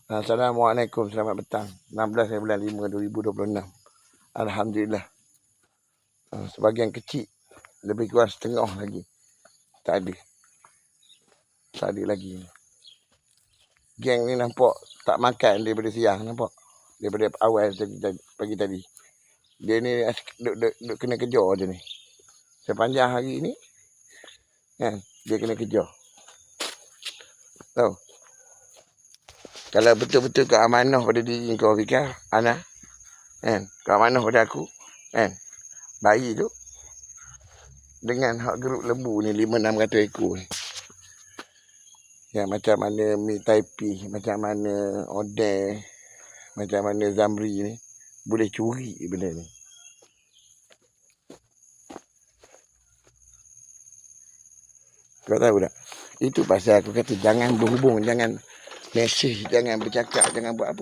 Assalamualaikum, selamat petang. 16 bulan 5 2026. Alhamdulillah. Sebahagian kecil, lebih kurang setengah lagi. Tak ada lagi. Geng ni nampak tak makan daripada siang, nampak. Daripada awal pagi tadi. Dia ni duk kena kejar je ni. Sepanjang hari ni, kan, dia kena kejar. Tahu? Kalau betul-betul kau amanah pada diri kau, Fikar, Ana, kan, kau amanah pada aku, kan, bayi tu, dengan hak geruk lembu ni 500-600 ekor ni. Ya, macam mana Mi Taipi, macam mana Odeh, macam mana Zamri ni, boleh curi benda ni. Kau tahu tak? Itu pasal aku kata jangan berhubung, jangan mesej, jangan bercakap, jangan buat apa.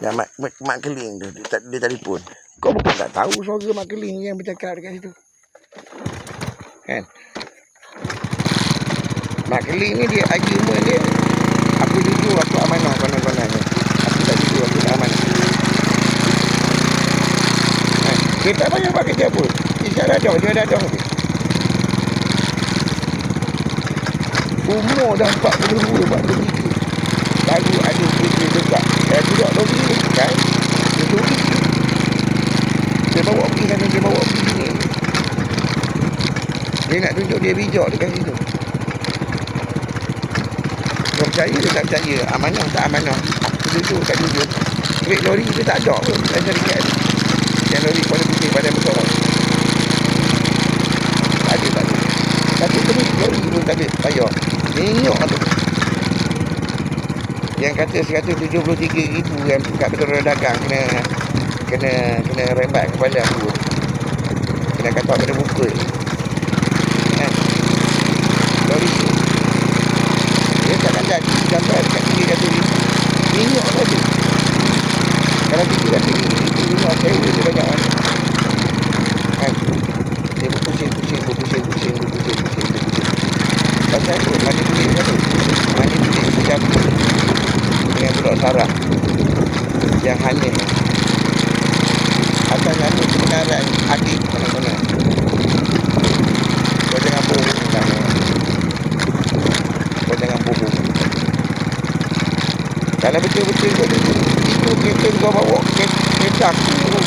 Yang mak keling tu, dia telefon. Kau bukan tak tahu suara mak keling yang bercakap dekat situ. Kan? Mak keling ni dia argument dia, aku jujur, aku amanah konon-konon ni. Aku tak jujur, aku tak amanah. Kan? Dia tak payah buat kerja pun. Dia dah ada. Umur dah 42, 43. Baru ada kerja dekat. Budak lori ni kan? Dia lori. Dia bawa pergi sana, dia bawa pergi sini. Dia nak tunjuk dia bijak dekat situ. Kau percaya dia tak percaya? Amanah tak amanah? Jujur tak jujur? Kerek lori dia tak ada pun. Saya dekat yang lori pada putih pada besar. Tak ada. Tapi terus lori pun tak ada payah. Minyak tu. Yang kata 173,000 yang kat betul dagang kena rembat kepala aku. Kena katak pada muka. Kan? Lori tu. Dia takkan jadi sampai dekat tinggi kata minyak saja. Kalau tinggi kata itu minyak sewa dia banyak mana. Kan? Dia berpusing. Pasal tu, manipulasi satu. Manipulasi macam dengan budak sarang yang hanya atas nama kebenaran adik mana-mana. Kau jangan bohong sama. Kau jangan bohong. Kalau betul-betul kau itu kereta kau bawa kereta aku.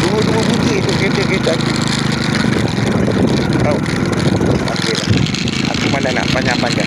Dua bunyi tu kereta aku. Tahu? Okey lah. Aku mana nak panjang-panjang.